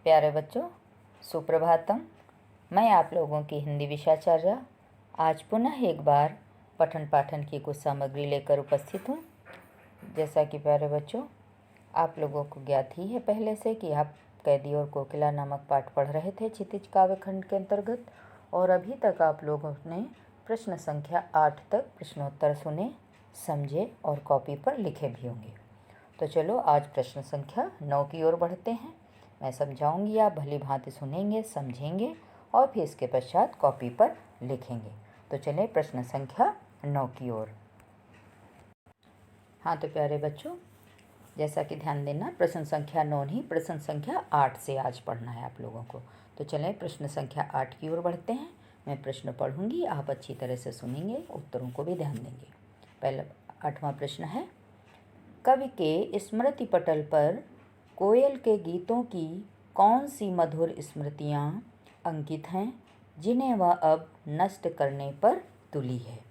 प्यारे बच्चों, सुप्रभातम। मैं आप लोगों की हिंदी विषयाचार्य आज पुनः एक बार पठन पाठन की कुछ सामग्री लेकर उपस्थित हूँ। जैसा कि प्यारे बच्चों, आप लोगों को ज्ञात ही है पहले से कि आप कैदी और कोकिला नामक पाठ पढ़ रहे थे क्षितिज काव्यखंड के अंतर्गत, और अभी तक आप लोगों ने प्रश्न संख्या 8 तक प्रश्नोत्तर सुने, समझे और कॉपी पर लिखे भी होंगे। तो चलो आज प्रश्न संख्या 9 की ओर बढ़ते हैं। मैं समझाऊंगी, आप भली भांति सुनेंगे, समझेंगे और फिर इसके पश्चात कॉपी पर लिखेंगे। तो चलें प्रश्न संख्या 9 की ओर। हाँ तो प्यारे बच्चों, जैसा कि ध्यान देना, प्रश्न संख्या 9 नहीं, प्रश्न संख्या 8 से आज पढ़ना है आप लोगों को। तो चलें प्रश्न संख्या 8 की ओर बढ़ते हैं। मैं प्रश्न पढ़ूंगी, आप अच्छी तरह से सुनेंगे, उत्तरों को भी ध्यान देंगे। पहला 8वां प्रश्न है, कवि के स्मृति पटल पर कोयल के गीतों की कौन सी मधुर स्मृतियाँ अंकित हैं जिन्हें वह अब नष्ट करने पर तुली है।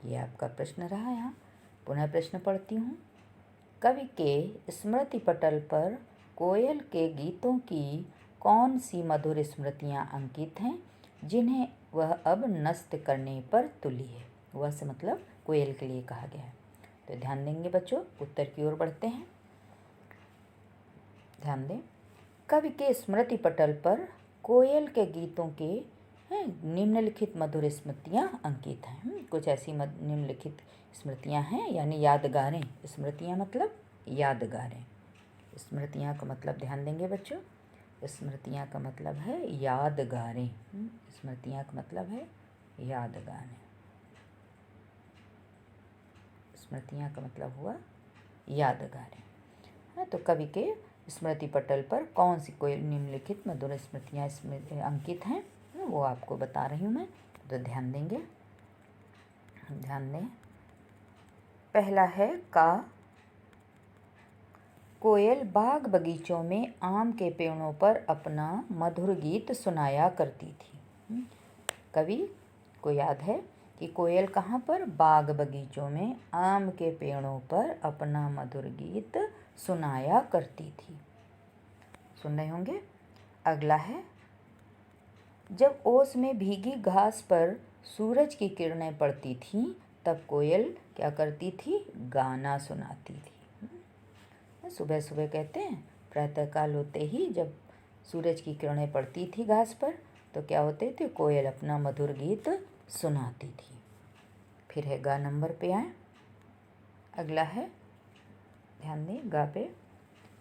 ये आपका प्रश्न रहा। यहाँ पुनः प्रश्न पढ़ती हूँ। कवि के स्मृति पटल पर कोयल के गीतों की कौन सी मधुर स्मृतियाँ अंकित हैं जिन्हें वह अब नष्ट करने पर तुली है। वह से मतलब कोयल के लिए कहा गया है। तो ध्यान देंगे बच्चों, उत्तर की ओर बढ़ते हैं। ध्यान दें, कवि के स्मृति पटल पर कोयल के गीतों के निम्नलिखित मधुर स्मृतियाँ अंकित हैं। कुछ ऐसी निम्नलिखित स्मृतियाँ हैं, यानी यादगारें। स्मृतियाँ मतलब यादगारें। स्मृतियाँ का मतलब ध्यान देंगे बच्चों, स्मृतियाँ का मतलब है यादगारें। स्मृतियाँ का मतलब है यादगारें। स्मृतियाँ का मतलब हुआ यादगारें। तो कवि के स्मृति पटल पर कौन सी कोई निम्नलिखित मधुर स्मृतियाँ अंकित हैं, वो आपको बता रही हूँ मैं। तो ध्यान देंगे, ध्यान दें। पहला है का कोयल बाग बगीचों में आम के पेड़ों पर अपना मधुर गीत सुनाया करती थी। कवि को याद है कि कोयल कहाँ पर, बाग बगीचों में आम के पेड़ों पर अपना मधुर गीत सुनाया करती थी। सुन रहे होंगे। अगला है, जब ओस में भीगी घास पर सूरज की किरणें पड़ती थीं तब कोयल क्या करती थी, गाना सुनाती थी। सुबह सुबह कहते हैं, प्रातःकाल होते ही जब सूरज की किरणें पड़ती थी घास पर तो क्या होते थे, कोयल अपना मधुर गीत सुनाती थी। फिर है गा नंबर पे आए। अगला है, ध्यान दें, गा पे,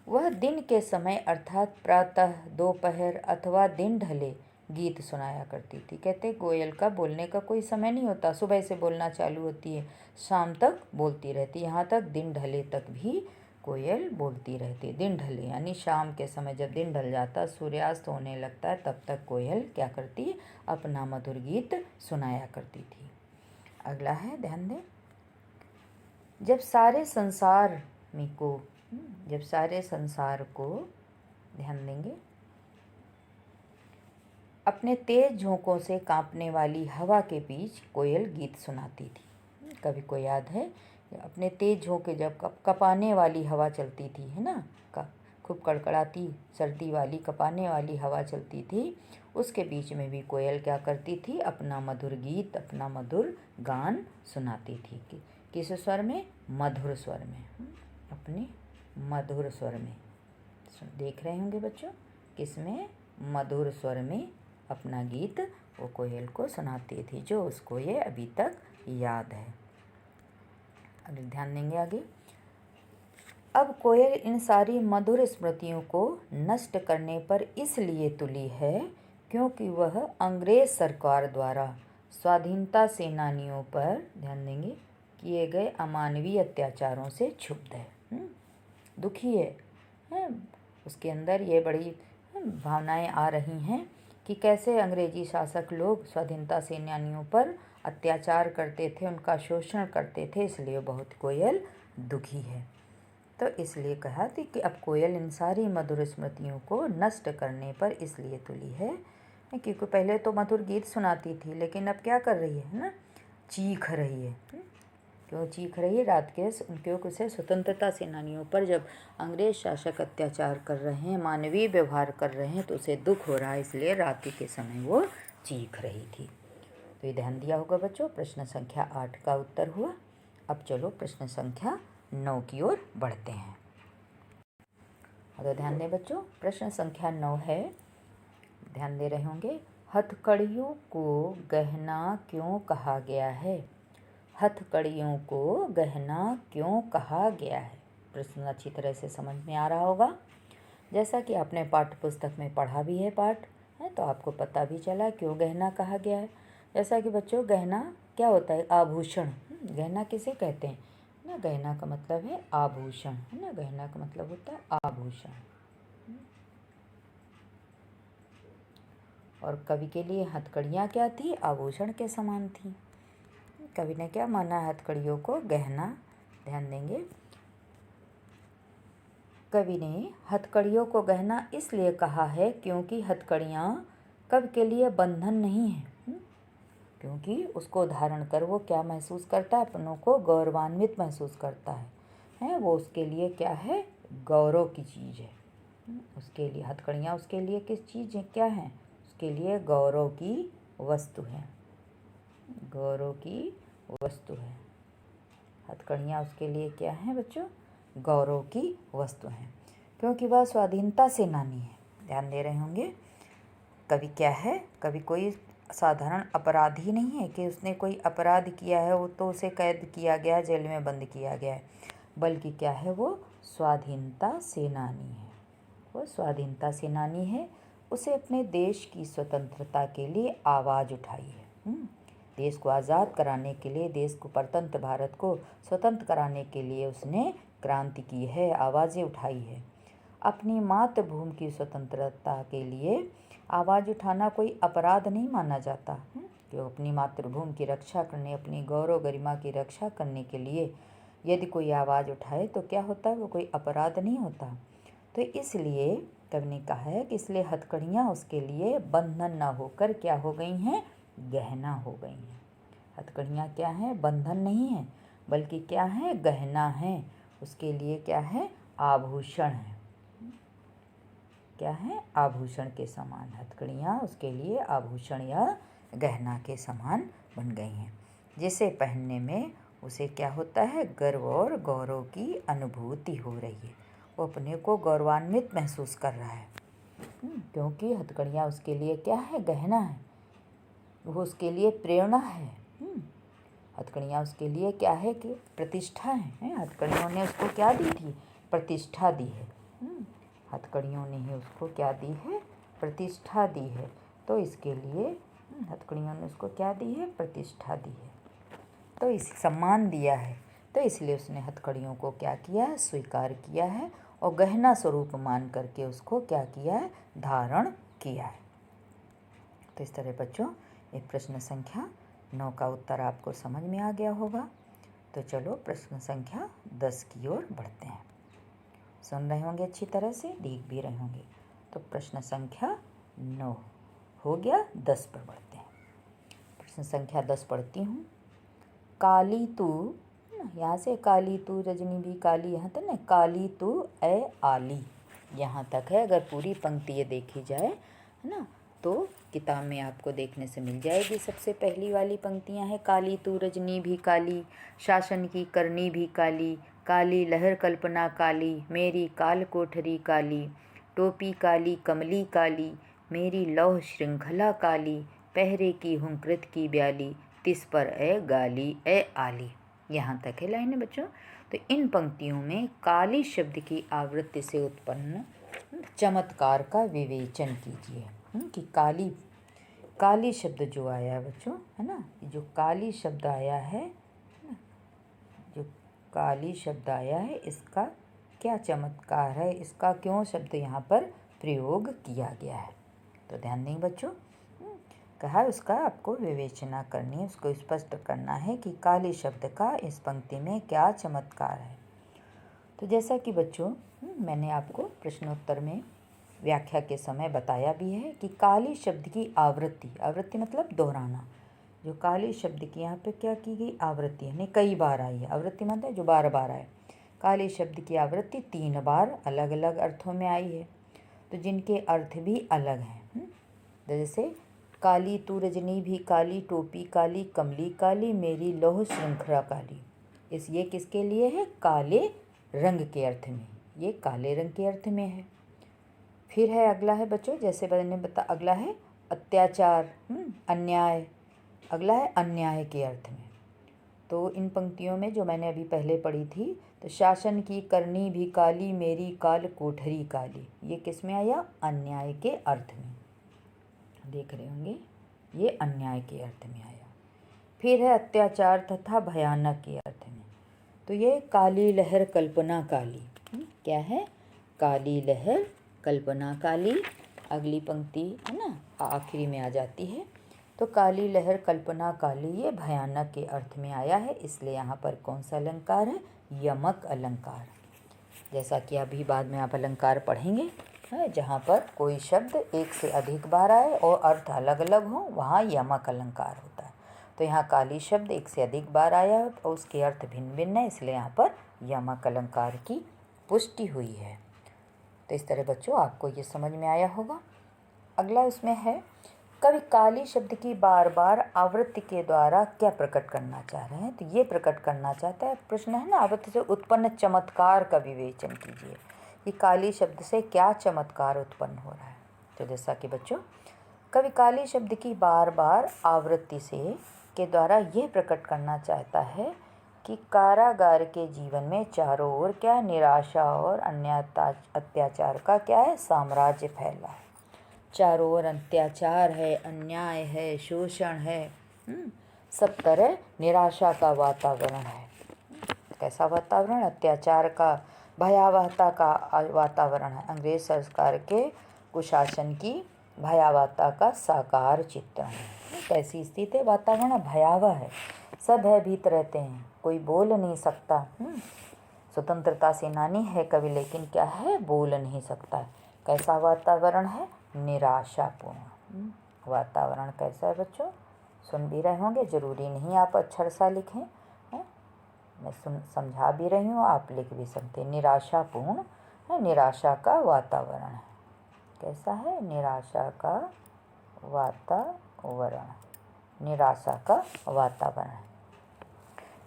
वह दिन के समय अर्थात प्रातः, दोपहर अथवा दिन ढले गीत सुनाया करती थी। कहते कोयल का बोलने का कोई समय नहीं होता, सुबह से बोलना चालू होती है, शाम तक बोलती रहती, यहाँ तक दिन ढले तक भी कोयल बोलती रहती। दिन ढले यानी शाम के समय, जब दिन ढल जाता, सूर्यास्त होने लगता है, तब तक कोयल क्या करती, अपना मधुर गीत सुनाया करती थी। अगला है, ध्यान दें, जब सारे संसार को ध्यान देंगे, अपने तेज झोंकों से कांपने वाली हवा के बीच कोयल गीत सुनाती थी। कवि को याद है, अपने तेज झोंके, जब कपाने वाली हवा चलती थी, है ना, खूब कड़कड़ाती सर्दी वाली कपाने वाली हवा चलती थी, उसके बीच में भी कोयल क्या करती थी, अपना मधुर गीत, अपना मधुर गान सुनाती थी। किस स्वर में, मधुर स्वर में, अपने मधुर स्वर में। देख रहे होंगे बच्चों, किसमें, मधुर स्वर में अपना गीत वो कोयल को सुनाती थी, जो उसको ये अभी तक याद है। अगर ध्यान देंगे आगे, अब कोयल इन सारी मधुर स्मृतियों को नष्ट करने पर इसलिए तुली है क्योंकि वह अंग्रेज सरकार द्वारा स्वाधीनता सेनानियों पर, ध्यान देंगे, किए गए अमानवीय अत्याचारों से क्षुब्ध है, दुखी है। उसके अंदर ये बड़ी भावनाएं आ रही हैं कि कैसे अंग्रेजी शासक लोग स्वाधीनता सेनानियों पर अत्याचार करते थे, उनका शोषण करते थे, इसलिए बहुत कोयल दुखी है। तो इसलिए कहा थी कि अब कोयल इन सारी मधुर स्मृतियों को नष्ट करने पर इसलिए तुली है क्योंकि पहले तो मधुर गीत सुनाती थी, लेकिन अब क्या कर रही है ना, चीख रही है। क्यों चीख रही है? रात के क्योंकि उसे स्वतंत्रता सेनानियों पर जब अंग्रेज शासक अत्याचार कर रहे हैं, मानवीय व्यवहार कर रहे हैं, तो उसे दुख हो रहा है, इसलिए रात के समय वो चीख रही थी। तो ये ध्यान दिया होगा बच्चों। प्रश्न संख्या 8 का उत्तर हुआ। अब चलो प्रश्न संख्या 9 की ओर बढ़ते हैं। तो ध्यान दें बच्चों, प्रश्न संख्या 9 है, ध्यान दे रहे होंगे, हथकड़ियों को गहना क्यों कहा गया है? हथकड़ियों को गहना क्यों कहा गया है? प्रश्न अच्छी तरह से समझ में आ रहा होगा। जैसा कि आपने पाठ्य पुस्तक में पढ़ा भी है पाठ है, तो आपको पता भी चला क्यों गहना कहा गया है। जैसा कि बच्चों गहना क्या होता है? आभूषण। गहना किसे कहते हैं ना? गहना का मतलब है आभूषण, है ना? गहना का मतलब होता है आभूषण। और कवि के लिए हथकड़ियाँ क्या थी? आभूषण के समान थी। कवि ने क्या माना हथकड़ियों को? गहना। ध्यान देंगे, कवि ने हथकड़ियों को गहना इसलिए कहा है क्योंकि हथकड़ियाँ कवि के लिए बंधन नहीं है। क्योंकि उसको धारण कर वो क्या महसूस करता है? अपनों को गौरवान्वित महसूस करता है। वो उसके लिए क्या है? गौरव की चीज़ है। उसके लिए हथकड़ियाँ उसके लिए किस चीज़ है? क्या है? उसके लिए गौरव की वस्तु है। गौरव की वस्तु है। हथकड़ियाँ उसके लिए क्या हैं बच्चों? गौरव की वस्तु हैं, क्योंकि वह स्वाधीनता सेनानी है। ध्यान दे रहे होंगे, कवि क्या है? कवि कोई साधारण अपराधी नहीं है कि उसने कोई अपराध किया है वो तो उसे कैद किया गया, जेल में बंद किया गया है, बल्कि क्या है? वो स्वाधीनता सेनानी है। वो स्वाधीनता सेनानी है। उसे अपने देश की स्वतंत्रता के लिए आवाज़ उठाई है। देश को आज़ाद कराने के लिए, देश को परतंत्र भारत को स्वतंत्र कराने के लिए उसने क्रांति की है, आवाज़ें उठाई है। अपनी मातृभूमि की स्वतंत्रता के लिए आवाज़ उठाना कोई अपराध नहीं माना जाता। कि अपनी मातृभूमि की रक्षा करने, अपनी गौरव गरिमा की रक्षा करने के लिए यदि कोई आवाज़ उठाए तो क्या होता है? वो कोई अपराध नहीं होता। तो इसलिए कवि ने कहा है कि इसलिए हथकड़ियाँ उसके लिए बंधन न होकर क्या हो गई हैं? गहना हो गई हैं। हथकड़ियाँ क्या हैं? बंधन नहीं है, बल्कि क्या है? गहना है। उसके लिए क्या है? आभूषण है। क्या है? आभूषण के समान। हथकड़ियाँ उसके लिए आभूषण या गहना के समान बन गई हैं, जिसे पहनने में उसे क्या होता है? गर्व और गौरव की अनुभूति हो रही है। वो अपने को गौरवान्वित महसूस कर रहा है, क्योंकि हथकड़ियाँ उसके लिए क्या है? गहना है। वो उसके लिए प्रेरणा है। हथकड़ियाँ उसके लिए क्या है? कि प्रतिष्ठा है। हथकड़ियों ने उसको क्या दी थी? प्रतिष्ठा दी है। हथकड़ियों ने ही उसको क्या दी है? प्रतिष्ठा दी है। तो इसके लिए हथकड़ियों ने उसको क्या दी है? प्रतिष्ठा दी है, तो इस सम्मान दिया है। तो इसलिए उसने हथकड़ियों को क्या किया है? स्वीकार किया है और गहना स्वरूप मान करके उसको क्या किया है? धारण किया है। तो इस तरह बच्चों एक प्रश्न संख्या 9 का उत्तर आपको समझ में आ गया होगा। तो चलो प्रश्न संख्या 10 की ओर बढ़ते हैं। सुन रहे होंगे अच्छी तरह से, देख भी रहे होंगे। तो प्रश्न संख्या 9 हो गया, 10 पर बढ़ते हैं। प्रश्न संख्या 10 पढ़ती हूँ। काली तू, यहाँ से काली तू रजनी भी काली, यहाँ तक ना काली तू ए आली, यहाँ तक है। अगर पूरी पंक्ति ये देखी जाए है ना, तो किताब में आपको देखने से मिल जाएगी। सबसे पहली वाली पंक्तियाँ हैं, काली तू रजनी भी काली, शासन की करनी भी काली, काली लहर कल्पना काली, मेरी काल कोठरी काली, टोपी काली कमली काली, मेरी लौह श्रृंखला काली, पहरे की हूँ कृत की ब्याली, तिस पर ए गाली ए आली। यहाँ तक है लाइनें बच्चों। तो इन पंक्तियों में काली शब्द की आवृत्ति से उत्पन्न चमत्कार का विवेचन कीजिए कि काली, काली शब्द जो आया है बच्चों, है ना, जो काली शब्द आया है, जो काली शब्द आया है, इसका क्या चमत्कार है? इसका क्यों शब्द यहाँ पर प्रयोग किया गया है? तो ध्यान देंगे बच्चों, कहा उसका आपको विवेचना करनी है, उसको स्पष्ट करना है कि काली शब्द का इस पंक्ति में क्या चमत्कार है। तो जैसा कि बच्चों मैंने आपको प्रश्नोत्तर में व्याख्या के समय बताया भी है कि काली शब्द की आवृत्ति, आवृत्ति मतलब दोहराना, जो काली शब्द की यहाँ पे क्या की गई, आवृत्ति, यानी कई बार आई है। आवृत्ति मतलब है जो बार बार आए। काली शब्द की आवृत्ति 3 बार अलग अलग अर्थों में आई है, तो जिनके अर्थ भी अलग हैं। जैसे काली तू रजनी भी काली, टोपी काली, कमली काली, मेरी लौह श्रृंखला काली। ये किसके लिए है, काले रंग के अर्थ में, ये काले रंग के अर्थ में है। फिर है अगला है बच्चों, जैसे मैंने अगला है अत्याचार, अन्याय, अगला है अन्याय के अर्थ में। तो इन पंक्तियों में जो मैंने अभी पहले पढ़ी थी, तो शासन की करनी भी काली, मेरी काल कोठरी काली, ये किस में आया, अन्याय के अर्थ में। देख रहे होंगे, ये अन्याय के अर्थ में आया। फिर है अत्याचार तथा भयानक के अर्थ में, तो ये काली लहर कल्पना काली, क्या है, काली लहर कल्पना काली। अगली पंक्ति है ना, आखिरी में आ जाती है। तो काली लहर कल्पना काली ये भयानक के अर्थ में आया है, इसलिए यहाँ पर कौन सा अलंकार है, यमक अलंकार। जैसा कि अभी बाद में आप अलंकार पढ़ेंगे, है जहाँ पर कोई शब्द एक से अधिक बार आए और अर्थ अलग अलग हो, वहाँ यमक अलंकार होता है। तो यहाँ काली शब्द एक से अधिक बार आया है और उसके अर्थ भिन्न भिन्न है, इसलिए यहाँ पर यमक अलंकार की पुष्टि हुई है। तो इस तरह बच्चों आपको ये समझ में आया होगा। अगला उसमें है, कवि काली शब्द की बार बार आवृत्ति के द्वारा क्या प्रकट करना चाह रहे हैं, तो ये प्रकट करना चाहता है, प्रश्न है ना, आवृत्ति से उत्पन्न चमत्कार का विवेचन कीजिए कि काली शब्द से क्या चमत्कार उत्पन्न हो रहा है। तो जैसा कि बच्चों कवि काली शब्द की बार बार आवृत्ति से के द्वारा यह प्रकट करना चाहता है कि कारागार के जीवन में चारों ओर क्या निराशा और अत्याचार का क्या है, साम्राज्य फैला है। चारों ओर अत्याचार है, अन्याय है, शोषण है, सब तरह निराशा का वातावरण है। कैसा वातावरण, अत्याचार का, भयावहता का वातावरण है। अंग्रेज सरकार के कुशासन की भयावहता का साकार चित्रण है। कैसी स्थिति है, वातावरण भयावह है, सब भयभीत रहते हैं, कोई बोल नहीं सकता। स्वतंत्रता सेनानी है कवि, लेकिन क्या है, बोल नहीं सकता। कैसा वातावरण है, निराशापूर्ण वातावरण। कैसा है बच्चों, सुन भी रहे होंगे, जरूरी नहीं आप अक्षर सा लिखें, है मैं समझा भी रही हूँ, आप लिख भी सकते। निराशापूर्ण है, निराशा का वातावरण है। कैसा है, निराशा का वातावरण, निराशा का वातावरण है।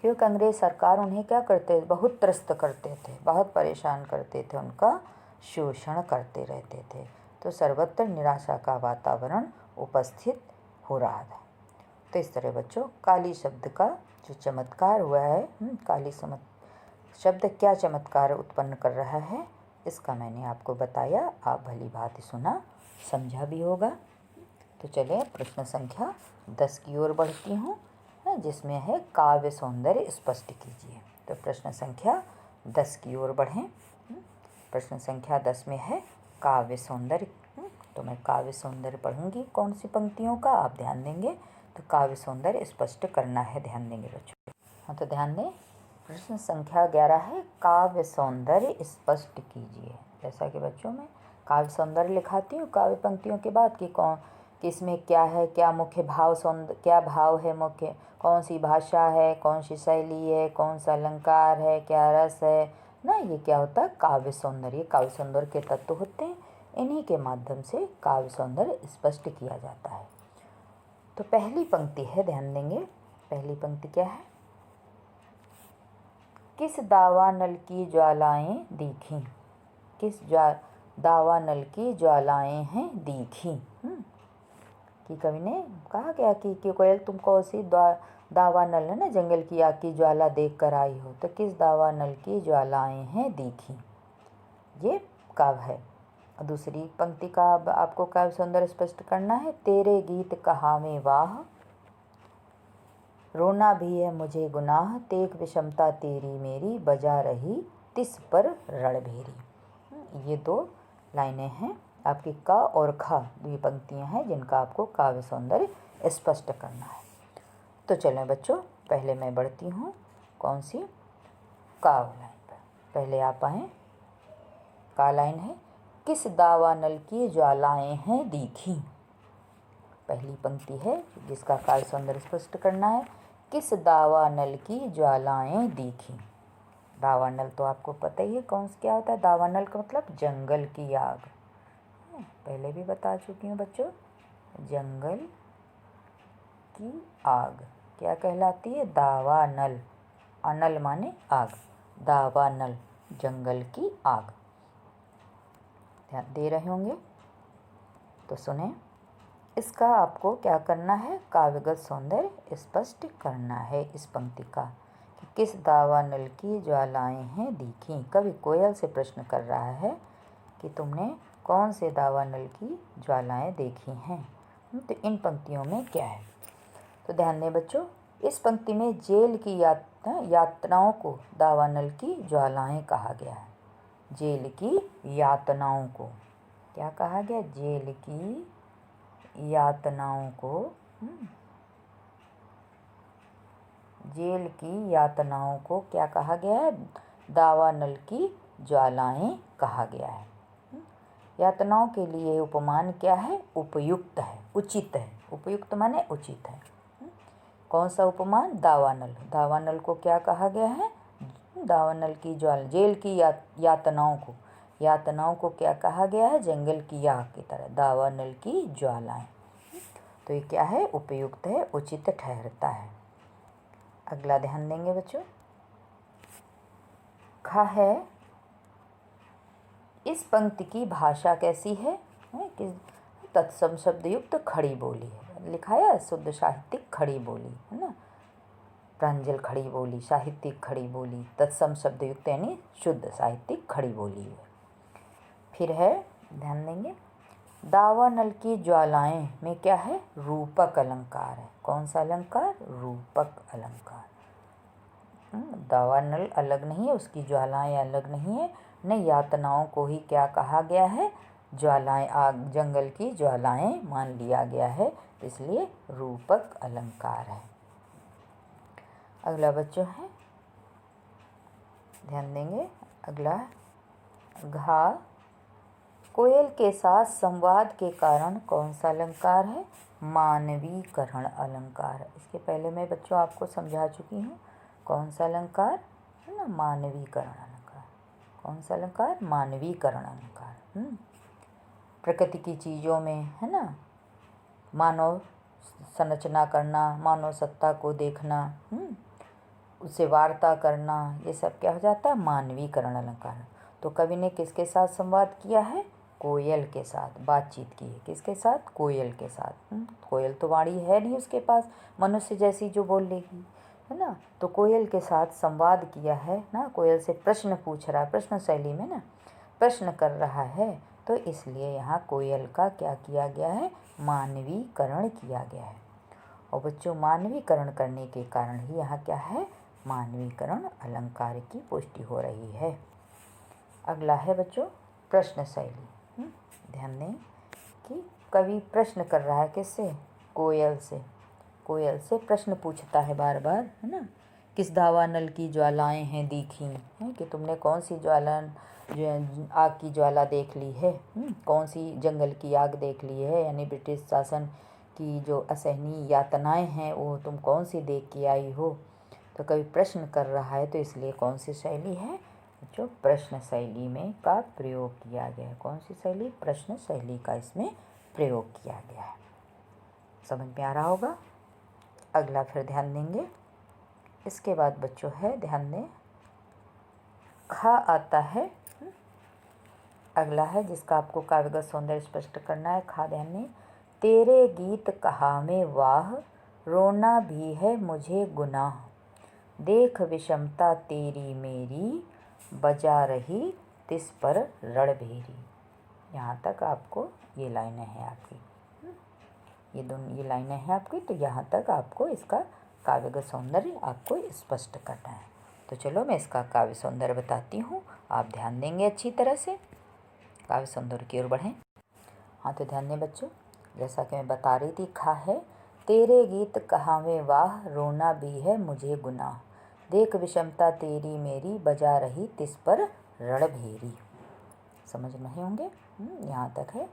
क्योंकि अंग्रेज सरकार उन्हें क्या करते, बहुत त्रस्त करते थे, बहुत परेशान करते थे, उनका शोषण करते रहते थे। तो सर्वत्र निराशा का वातावरण उपस्थित हो रहा था। तो इस तरह बच्चों काली शब्द का जो चमत्कार हुआ है, काली शब्द क्या चमत्कार उत्पन्न कर रहा है, इसका मैंने आपको बताया, आप भली भांति सुना, समझा भी होगा। तो चलिए प्रश्न संख्या 10 की ओर बढ़ती हूँ, जिसमें है काव्य सौंदर्य स्पष्ट कीजिए। तो प्रश्न संख्या 10 की ओर बढ़ें। प्रश्न संख्या 10 में है काव्य सौंदर्य। तो मैं काव्य सौंदर्य पढ़ूंगी, कौन सी पंक्तियों का, आप ध्यान देंगे। तो काव्य सौंदर्य स्पष्ट करना है, ध्यान देंगे बच्चों। हाँ तो ध्यान दें, प्रश्न संख्या 11 है काव्य सौंदर्य स्पष्ट कीजिए। जैसा कि बच्चों मैं काव्य सौंदर्य लिखाती हूँ काव्य पंक्तियों के बाद कि किसमें क्या है, क्या मुख्य भाव क्या भाव है मुख्य, कौन सी भाषा है, कौन सी शैली है, कौन सा अलंकार है, क्या रस है ना, ये क्या होता है, काव्य सौंदर्य। काव्य सौंदर्य के तत्व होते हैं, इन्हीं के माध्यम से काव्य सौंदर्य स्पष्ट किया जाता है। तो पहली पंक्ति है, ध्यान देंगे, पहली पंक्ति क्या है, किस दावानल की ज्वालाएं दीखी, किस दावानल की ज्वालाएं हैं दीखी। कि कवि ने कहा गया कि कोयल तुम कौन सी दावानल है ना, जंगल की आग की ज्वाला देख कर आई हो, तो किस दावानल की ज्वालाएं हैं दीखी, ये काव्य है। दूसरी पंक्ति का आपको काव्य सौंदर्य स्पष्ट करना है, तेरे गीत कहावे वाह, रोना भी है मुझे गुनाह, तेक विषमता तेरी मेरी, बजा रही तिस पर रणभेरी। ये 2 लाइनें हैं आपकी, क और ख, ये पंक्तियां हैं जिनका आपको काव्य सौंदर्य स्पष्ट करना है। तो चलें बच्चों, पहले मैं बढ़ती हूँ, कौन सी, काव्य लाइन पर। पहले आप आएँ, का लाइन है, किस दावानल की ज्वालाएं हैं दीखी, पहली पंक्ति है जिसका काव्य सौंदर्य स्पष्ट करना है। किस दावानल की ज्वालाएं दिखी। दावानल तो आपको पता ही है क्या होता है। दावानल का मतलब जंगल की आग, पहले भी बता चुकी हूँ बच्चों। जंगल की आग क्या कहलाती है? दावानल। अनल माने आग, दावानल जंगल की आग। ध्यान दे रहे होंगे तो सुने। इसका आपको क्या करना है? काव्यगत सौंदर्य स्पष्ट करना है इस पंक्ति का कि किस दावानल की ज्वालाएं हैं दिखी। कवि कोयल से प्रश्न कर रहा है कि तुमने कौन से दावानल की ज्वालाएं देखी हैं। तो इन पंक्तियों में क्या है? तो ध्यान दें बच्चों, इस पंक्ति में जेल की यातनाओं को दावानल की ज्वालाएं कहा गया है। जेल की यातनाओं को क्या कहा गया? जेल की यातनाओं को जेल की यातनाओं को क्या कहा गया है? दावानल की ज्वालाएं कहा गया है। यातनाओं के लिए उपमान क्या है? उपयुक्त है, उचित है। उपयुक्त माने उचित है। कौन सा उपमान? दावानल। दावानल को क्या कहा गया है? दावानल की जेल की यातनाओं को क्या कहा गया है? जंगल की आग की तरह दावानल की ज्वालाएं। तो ये क्या है? उपयुक्त है, उचित ठहरता है। अगला ध्यान देंगे बच्चों। खा है इस पंक्ति की भाषा कैसी है? कि तत्सम शब्द युक्त खड़ी बोली है। लिखा है शुद्ध साहित्यिक खड़ी बोली, है ना। प्रांजल खड़ी बोली, साहित्यिक खड़ी बोली, तत्सम शब्द युक्त यानी शुद्ध साहित्यिक खड़ी बोली है। फिर है, ध्यान देंगे, दावानल की ज्वालाएं में क्या है? रूपक अलंकार है। कौन सा अलंकार? रूपक अलंकार। दावानल अलग नहीं है, उसकी ज्वालाएं अलग नहीं है। न यातनाओं को ही क्या कहा गया है? ज्वालाएं, आग, जंगल की ज्वालाएं मान लिया गया है, इसलिए रूपक अलंकार है। अगला बच्चों है, ध्यान देंगे। अगला घा कोयल के साथ संवाद के कारण कौन सा अलंकार है? मानवीकरण अलंकार। इसके पहले मैं बच्चों आपको समझा चुकी हूँ। कौन सा अलंकार है ना? मानवीकरण अलंकार। कौन सा अलंकार? मानवीकरण अलंकार। प्रकृति की चीज़ों में, है ना, मानव संरचना करना, मानव सत्ता को देखना, उससे वार्ता करना, ये सब क्या हो जाता है? मानवीकरण अलंकार। तो कवि ने किसके साथ संवाद किया है? कोयल के साथ बातचीत की है। किसके साथ? कोयल के साथ। कोयल तो वाणी है नहीं उसके पास, मनुष्य जैसी जो बोल लेगी, है ना। तो कोयल के साथ संवाद किया है ना। कोयल से प्रश्न पूछ रहा है, प्रश्न शैली में ना प्रश्न कर रहा है। तो इसलिए यहाँ कोयल का क्या किया गया है? मानवीकरण किया गया है। और बच्चों, मानवीकरण करने के कारण ही यहाँ क्या है? मानवीकरण अलंकार की पुष्टि हो रही है। अगला है बच्चों प्रश्न शैली। ध्यान दें कि कवि प्रश्न कर रहा है किससे? कोयल से। कोयल से प्रश्न पूछता है बार बार, है ना। किस दावानल की ज्वालाएं हैं दिखी, है कि तुमने कौन सी आग की ज्वाला देख ली है? कौन सी जंगल की आग देख ली है? यानी ब्रिटिश शासन की जो असहनीय यातनाएं हैं वो तुम कौन सी देख के आई हो? तो कवि प्रश्न कर रहा है, तो इसलिए कौन सी शैली है? जो प्रश्न शैली में का प्रयोग किया गया है। कौन सी शैली? प्रश्न शैली का इसमें प्रयोग किया गया है। समझ में आ रहा होगा। अगला फिर ध्यान देंगे। इसके बाद बच्चों है, ध्यान दें, खा आता है। अगला है जिसका आपको काव्यगत सौंदर्य स्पष्ट करना है। खा, ध्यान दें। तेरे गीत कहा में वाह, रोना भी है मुझे गुनाह, देख विषमता तेरी मेरी, बजा रही तिस पर रणभेरी। यहाँ तक आपको ये लाइनें हैं आपकी, ये लाइनें हैं आपकी। तो यहाँ तक आपको इसका काव्यगत सौंदर्य आपको स्पष्ट करना है। तो चलो मैं इसका काव्य सौंदर्य बताती हूँ, आप ध्यान देंगे अच्छी तरह से, काव्य सौंदर्य की ओर बढ़ें। हाँ तो ध्यान दें बच्चों, जैसा कि मैं बता रही थी, खा है तेरे गीत कहावे वाह, रोना भी है मुझे गुनाह, देख विषमता तेरी मेरी, बजा रही तिस पर रणभेरी। समझ नहीं होंगे, यहाँ तक है।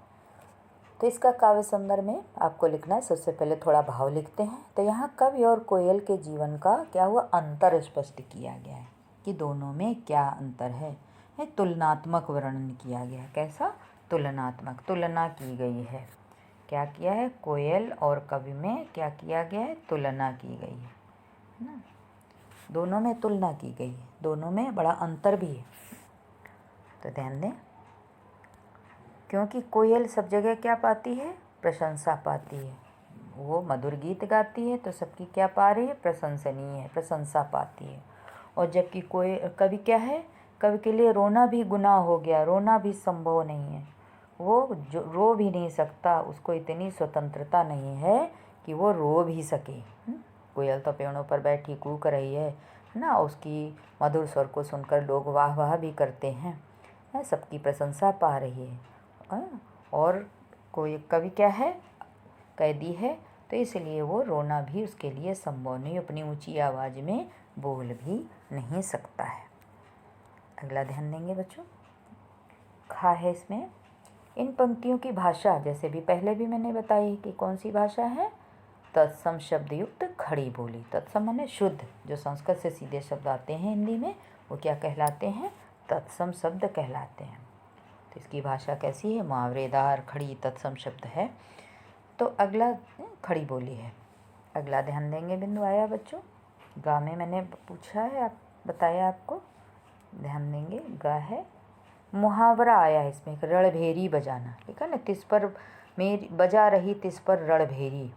तो इसका काव्य सुंदर में आपको लिखना है। सबसे पहले थोड़ा भाव लिखते हैं। तो यहाँ कवि और कोयल के जीवन का क्या हुआ, अंतर स्पष्ट किया गया है कि दोनों में क्या अंतर है। तुलनात्मक वर्णन किया गया है। कैसा, तुलनात्मक, तुलना की गई है। क्या किया है, कोयल और कवि में क्या किया गया है, तुलना की गई है ना। दोनों में तुलना की गई है, दोनों में बड़ा अंतर भी है। तो ध्यान दें, क्योंकि कोयल सब जगह क्या पाती है, प्रशंसा पाती है। वो मधुर गीत गाती है तो सबकी क्या पा रही है, प्रशंसनीय है, प्रशंसा पाती है। और जबकि कोई कवि क्या है, कवि के लिए रोना भी गुनाह हो गया, रोना भी संभव नहीं है। वो जो रो भी नहीं सकता, उसको इतनी स्वतंत्रता नहीं है कि वो रो भी सके। कोयल तो पेड़ों पर बैठी कूक रही है ना, उसकी मधुर स्वर को सुनकर लोग वाह वाह भी करते हैं, सबकी प्रशंसा पा रही है। और कोई कवि क्या है, कैदी है, तो इसलिए वो रोना भी उसके लिए संभव नहीं, अपनी ऊंची आवाज़ में बोल भी नहीं सकता है। अगला ध्यान देंगे बच्चों, खा है इसमें। इन पंक्तियों की भाषा जैसे भी पहले भी मैंने बताई कि कौन सी भाषा है, तत्सम शब्द युक्त खड़ी बोली। तत्सम माने शुद्ध, जो संस्कृत से सीधे शब्द आते हैं हिंदी में, वो क्या कहलाते हैं, तत्सम शब्द कहलाते हैं। तो इसकी भाषा कैसी है, मुहावरेदार, खड़ी, तत्सम शब्द है। तो अगला खड़ी बोली है। अगला ध्यान देंगे, बिंदु आया बच्चों, गा में मैंने पूछा है, आप बताया आपको, ध्यान देंगे। गा है, मुहावरा आया है इसमें, रणभेरी बजाना, ठीक है ना। तिस पर मेरी बजा रही, तिस पर रणभेरी।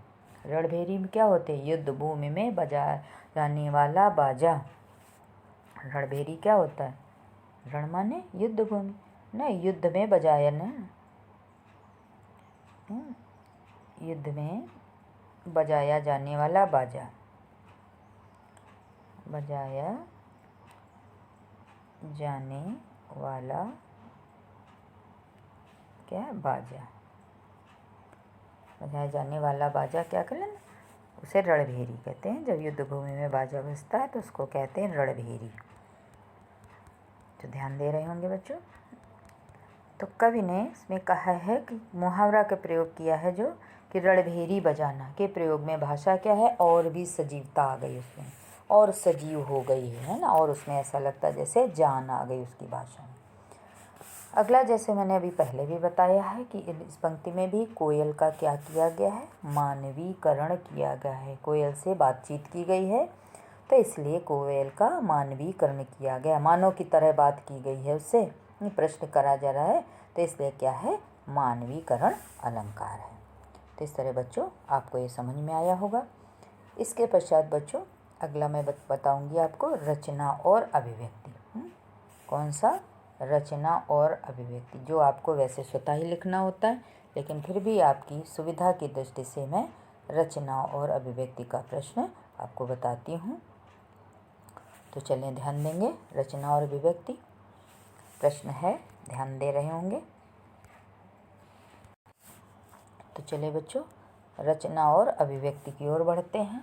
रणभेरी में क्या होते हैं, युद्ध भूमि में बजा जाने वाला बाजा। रणभेरी क्या होता है, रण माने युद्ध भूमि ना, युद्ध में बजाया ना, युद्ध में बजाया जाने वाला बाजा, बजाया जाने वाला क्या, बाजा, बजाया जाने वाला बाजा क्या कहते हैं, उसे रणभेरी कहते हैं। जब युद्ध भूमि में बाजा बजता है तो उसको कहते हैं रणभेरी। तो ध्यान दे रहे होंगे बच्चों। तो कवि ने इसमें कहा है कि मुहावरा का प्रयोग किया है, जो कि रणभेरी बजाना के प्रयोग में भाषा क्या है, और भी सजीवता आ गई उसमें, और सजीव हो गई है ना, और उसमें ऐसा लगता है जैसे जान आ गई उसकी भाषा में। अगला, जैसे मैंने अभी पहले भी बताया है कि इस पंक्ति में भी कोयल का क्या किया गया है, मानवीकरण किया गया है। कोयल से बातचीत की गई है तो इसलिए कोयल का मानवीकरण किया गया, मानव की तरह बात की गई है उससे, प्रश्न करा जा रहा है, तो इसलिए क्या है, मानवीकरण अलंकार है। तो इस तरह बच्चों आपको ये समझ में आया होगा। इसके पश्चात बच्चों अगला मैं बताऊंगी आपको रचना और अभिव्यक्ति। कौन सा, रचना और अभिव्यक्ति, जो आपको वैसे स्वतः ही लिखना होता है, लेकिन फिर भी आपकी सुविधा की दृष्टि से मैं रचना और अभिव्यक्ति का प्रश्न आपको बताती हूँ। तो चलें ध्यान देंगे, रचना और अभिव्यक्ति प्रश्न है, ध्यान दे रहे होंगे। तो चले बच्चों रचना और अभिव्यक्ति की ओर बढ़ते हैं,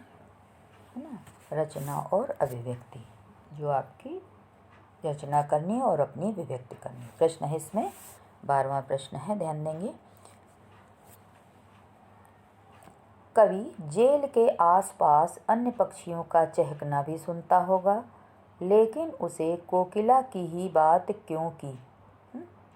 है ना। रचना और अभिव्यक्ति, जो आपकी रचना करनी और अपनी अभिव्यक्ति करनी। प्रश्न है इसमें 12वां प्रश्न है, ध्यान देंगे। कवि जेल के आसपास अन्य पक्षियों का चहकना भी सुनता होगा, लेकिन उसे कोकिला की ही बात क्यों की।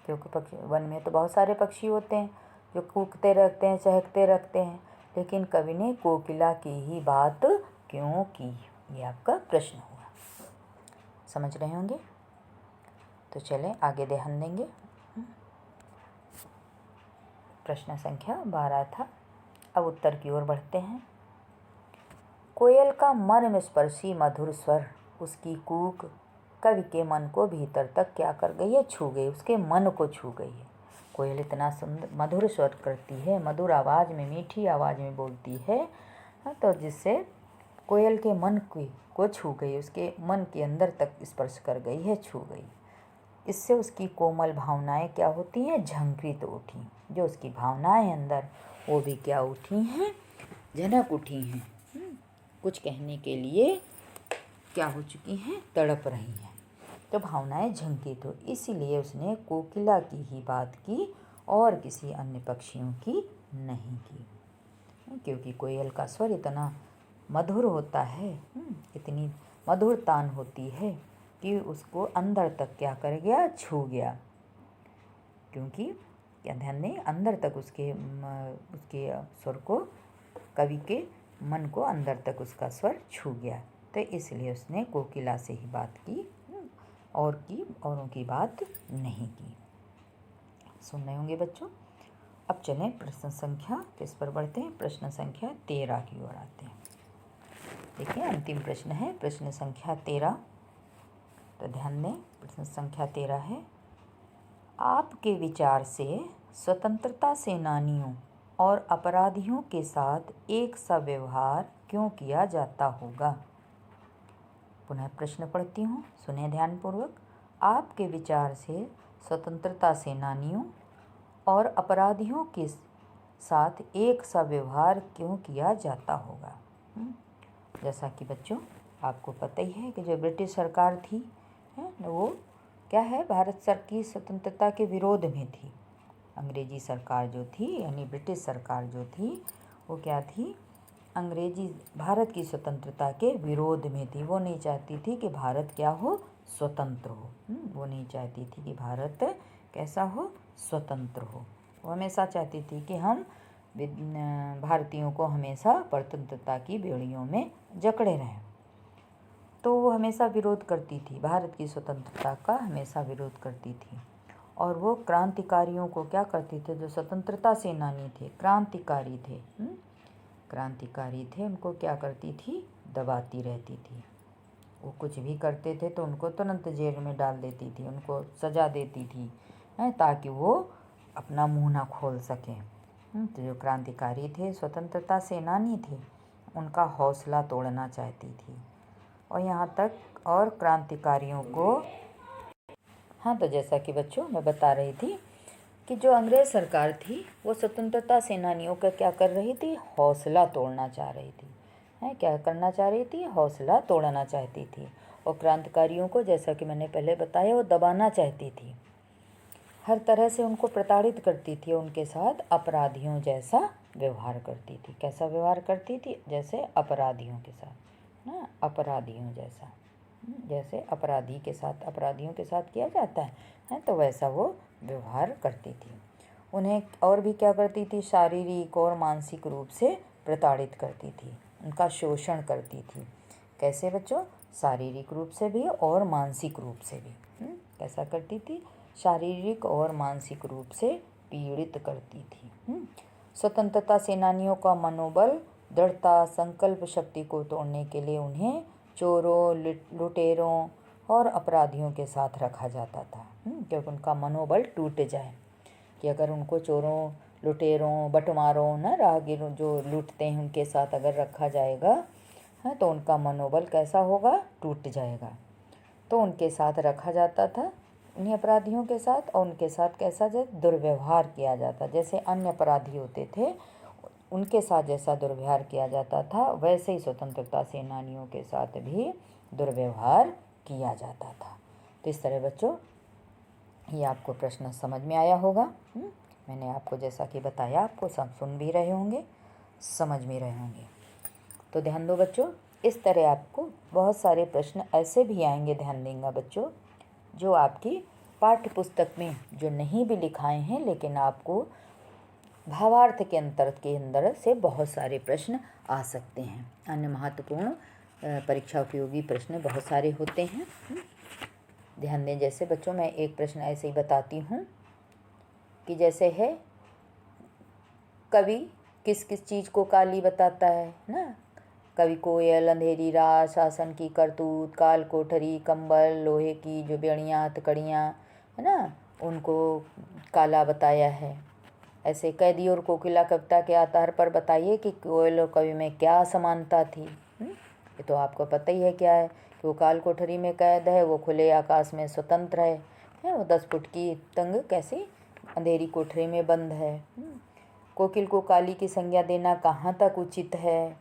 क्योंकि पक्षी, वन में तो बहुत सारे पक्षी होते हैं जो कूकते रहते हैं, चहकते रखते हैं, लेकिन कवि ने कोकिला की ही बात क्यों की, ये आपका प्रश्न हुआ। समझ रहे होंगे। तो चलें आगे ध्यान देंगे। प्रश्न संख्या 12 था, अब उत्तर की ओर बढ़ते हैं। कोयल का मर्मस्पर्शी मधुर स्वर, उसकी कूक कवि के मन को भीतर तक क्या कर गई है, छू गई, उसके मन को छू गई है। कोयल इतना सुंदर मधुर स्वर करती है, मधुर आवाज़ में, मीठी आवाज़ में बोलती है, तो जिससे कोयल के मन को छू गई, उसके मन के अंदर तक स्पर्श कर गई है, छू गई। इससे उसकी कोमल भावनाएं क्या होती हैं, झंकृत उठी। जो उसकी भावनाएं अंदर, वो भी क्या उठी हैं, झनक उठी हैं, कुछ कहने के लिए क्या हो चुकी हैं, तड़प रही हैं। तो भावनाएं झंकृत हो, इसीलिए उसने कोकिला की ही बात की और किसी अन्य पक्षियों की नहीं की, क्योंकि कोयल का स्वर इतना मधुर होता है, इतनी मधुर तान होती है कि उसको अंदर तक क्या कर गया, छू गया। क्योंकि क्या ध्यान दें, अंदर तक उसके स्वर को, कवि के मन को अंदर तक उसका स्वर छू गया, तो इसलिए उसने कोकिला से ही बात की, औरों की बात नहीं की। सुन रहे होंगे बच्चों। अब चलें प्रश्न संख्या, किस पर बढ़ते हैं, प्रश्न संख्या 13 की ओर आते हैं। देखिए अंतिम प्रश्न है प्रश्न संख्या 13। तो ध्यान दें, प्रश्न संख्या 13 है, आपके विचार से स्वतंत्रता सेनानियों और अपराधियों के साथ एक सा व्यवहार क्यों किया जाता होगा। पुनः प्रश्न पढ़ती हूँ, सुने ध्यानपूर्वक। आपके विचार से स्वतंत्रता सेनानियों और अपराधियों के साथ एक सा व्यवहार क्यों किया जाता होगा। जैसा कि बच्चों आपको पता ही है कि जो ब्रिटिश सरकार थी है वो क्या है, भारत सर की स्वतंत्रता के विरोध में थी। अंग्रेजी सरकार जो थी, यानी ब्रिटिश सरकार जो थी, वो क्या थी, अंग्रेजी भारत की स्वतंत्रता के विरोध में थी। वो नहीं चाहती थी कि भारत क्या हो, स्वतंत्र हो। वो नहीं चाहती थी कि भारत कैसा हो, स्वतंत्र हो। वो हमेशा चाहती थी कि हम भारतीयों को हमेशा परतंत्रता की बेड़ियों में जकड़े रहें। तो वो हमेशा विरोध करती थी, भारत की स्वतंत्रता का हमेशा विरोध करती थी। और वो क्रांतिकारियों को क्या करती थे, जो स्वतंत्रता सेनानी थे, क्रांतिकारी थे, उनको क्या करती थी, दबाती रहती थी। वो कुछ भी करते थे तो उनको तुरंत जेल में डाल देती थी, उनको सजा देती थी, ताकि वो अपना मुंह ना खोल सकें। तो जो क्रांतिकारी थे, स्वतंत्रता सेनानी थे, उनका हौसला तोड़ना चाहती थी। और यहाँ तक और क्रांतिकारियों को, हाँ, तो जैसा कि बच्चों मैं बता रही थी कि जो अंग्रेज़ सरकार थी वो स्वतंत्रता सेनानियों का क्या कर रही थी, हौसला तोड़ना चाह रही थी। क्या करना चाह रही थी, हौसला तोड़ना चाहती थी। और क्रांतिकारियों को, जैसा कि मैंने पहले बताया, वो दबाना चाहती थी, हर तरह से उनको प्रताड़ित करती थी, उनके साथ अपराधियों जैसा व्यवहार करती थी। कैसा व्यवहार करती थी, जैसे अपराधियों के साथ ना, अपराधियों जैसा, जैसे अपराधियों के साथ किया जाता है, तो वैसा वो व्यवहार करती थी। उन्हें और भी क्या करती थी, शारीरिक और मानसिक रूप से प्रताड़ित करती थी, उनका शोषण करती थी। कैसे बच्चों, शारीरिक रूप से भी और मानसिक रूप से भी। कैसा करती थी, शारीरिक और मानसिक रूप से पीड़ित करती थी। स्वतंत्रता सेनानियों का मनोबल, दृढ़ता, संकल्प शक्ति को तोड़ने के लिए उन्हें चोरों, लुटेरों और अपराधियों के साथ रखा जाता था, क्योंकि उनका मनोबल टूट जाए, कि अगर उनको चोरों, लुटेरों, बटमारों, ना राहगीरों जो लूटते हैं उनके साथ अगर रखा जाएगा, तो उनका मनोबल कैसा होगा, टूट जाएगा। तो उनके साथ रखा जाता था, उन्हीं अपराधियों के साथ, और उनके साथ कैसा दुर्व्यवहार किया जाता, जैसे अन्य अपराधी होते थे उनके साथ जैसा दुर्व्यवहार किया जाता था, वैसे ही स्वतंत्रता सेनानियों के साथ भी दुर्व्यवहार किया जाता था। तो इस तरह बच्चों ये आपको प्रश्न समझ में आया होगा। मैंने आपको जैसा कि बताया, आपको सब सुन भी रहे होंगे, समझ भी रहे होंगे। तो ध्यान दो बच्चों, इस तरह आपको बहुत सारे प्रश्न ऐसे भी आएंगे, ध्यान देंगे बच्चों, जो आपकी पाठ्य पुस्तक में जो नहीं भी लिखाए हैं, लेकिन आपको भावार्थ के अंदर से बहुत सारे प्रश्न आ सकते हैं। अन्य महत्वपूर्ण परीक्षा उपयोगी प्रश्न बहुत सारे होते हैं। ध्यान दें, जैसे बच्चों मैं एक प्रश्न ऐसे ही बताती हूँ कि जैसे है, कवि किस किस चीज़ को काली बताता है ना, कवि कोयल, अंधेरी रात, शासन की करतूत, काल कोठरी, कंबल, लोहे की जो बेड़ियाँ, हथकड़ियाँ है ना, उनको काला बताया है। ऐसे कैदी और कोकिला कविता के आधार पर बताइए कि कोयल और कवि में क्या समानता थी। ये तो आपको पता ही है क्या है, कि वो काल कोठरी में कैद है, वो खुले आकाश में स्वतंत्र है, वो 10 फुट की तंग कैसी अंधेरी कोठरी में बंद है। कोकिल को काली की संज्ञा देना कहाँ तक उचित है।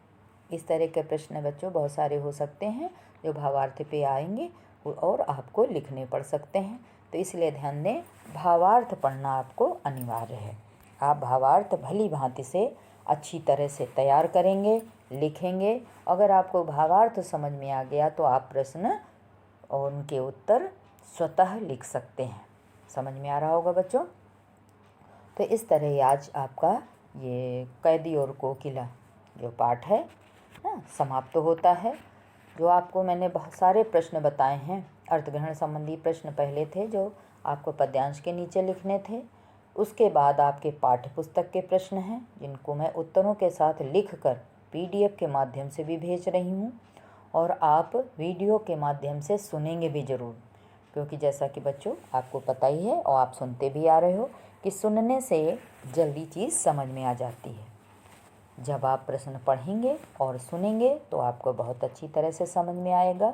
इस तरह के प्रश्न बच्चों बहुत सारे हो सकते हैं, जो भावार्थ पे आएंगे और आपको लिखने पड़ सकते हैं। तो इसलिए ध्यान दें, भावार्थ पढ़ना आपको अनिवार्य है। आप भावार्थ भली भांति से अच्छी तरह से तैयार करेंगे, लिखेंगे। अगर आपको भावार्थ समझ में आ गया तो आप प्रश्न और उनके उत्तर स्वतः लिख सकते हैं। समझ में आ रहा होगा बच्चों। तो इस तरह आज आपका ये कैदी और कोकिला जो पाठ है ना समाप्त होता है। जो आपको मैंने बहुत सारे प्रश्न बताए हैं, अर्थग्रहण संबंधी प्रश्न पहले थे जो आपको पद्यांश के नीचे लिखने थे। उसके बाद आपके पाठ्य पुस्तक के प्रश्न हैं जिनको मैं उत्तरों के साथ लिखकर PDF के माध्यम से भी भेज रही हूँ, और आप वीडियो के माध्यम से सुनेंगे भी ज़रूर, क्योंकि जैसा कि बच्चों आपको पता ही है और आप सुनते भी आ रहे हो कि सुनने से जल्दी चीज़ समझ में आ जाती है। जब आप प्रश्न पढ़ेंगे और सुनेंगे तो आपको बहुत अच्छी तरह से समझ में आएगा।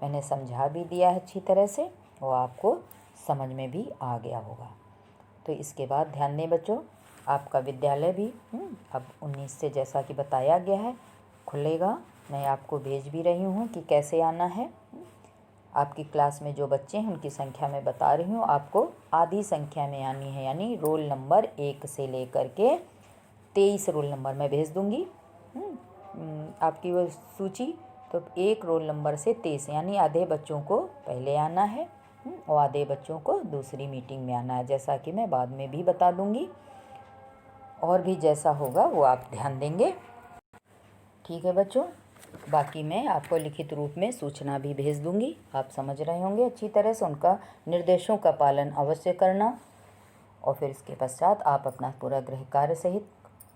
मैंने समझा भी दिया है अच्छी तरह से और आपको समझ में भी आ गया होगा। तो इसके बाद ध्यान दें बच्चों, आपका विद्यालय भी अब 19 से जैसा कि बताया गया है खुलेगा। मैं आपको भेज भी रही हूँ कि कैसे आना है। आपकी क्लास में जो बच्चे हैं उनकी संख्या मैं बता रही हूँ, आपको आधी संख्या में आनी है, यानी रोल नंबर 1 से लेकर के 23 रोल नंबर मैं भेज दूँगी आपकी वो सूची। तो एक रोल नंबर से 23 यानी आधे बच्चों को पहले आना है और आधे बच्चों को दूसरी मीटिंग में आना है, जैसा कि मैं बाद में भी बता दूँगी। और भी जैसा होगा वो आप ध्यान देंगे। ठीक है बच्चों, बाकी मैं आपको लिखित रूप में सूचना भी भेज दूँगी। आप समझ रहे होंगे अच्छी तरह से, उनका निर्देशों का पालन अवश्य करना, और फिर इसके पश्चात आप अपना पूरा गृह कार्य सहित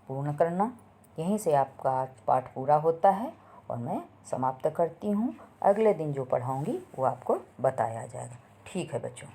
पूर्ण करना। यहीं से आपका पाठ पूरा होता है और मैं समाप्त करती हूँ। अगले दिन जो पढ़ाऊँगी वो आपको बताया जाएगा। ठीक है बच्चों।